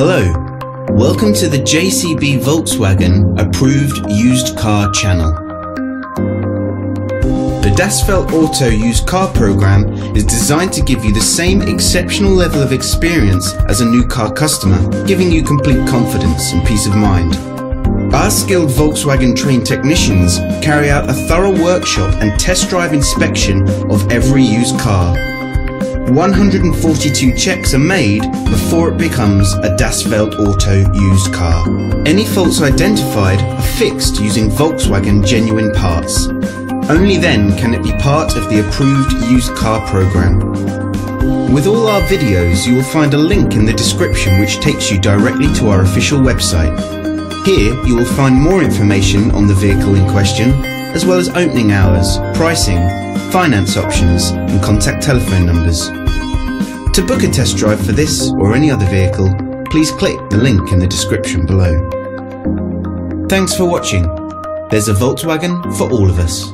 Hello, welcome to the JCB Volkswagen Approved Used Car channel. The Das Feld Auto Used Car program is designed to give you the same exceptional level of experience as a new car customer, giving you complete confidence and peace of mind. Our skilled Volkswagen trained technicians carry out a thorough workshop and test drive inspection of every used car. 142 checks are made before it becomes a Das Feld Auto used car. Any faults identified are fixed using Volkswagen genuine parts. Only then can it be part of the approved used car program. With all our videos, you will find a link in the description which takes you directly to our official website. Here you will find more information on the vehicle in question, as well as opening hours, pricing, finance options and contact telephone numbers. To book a test drive for this or any other vehicle, please click the link in the description below. Thanks for watching. There's a Volkswagen for all of us.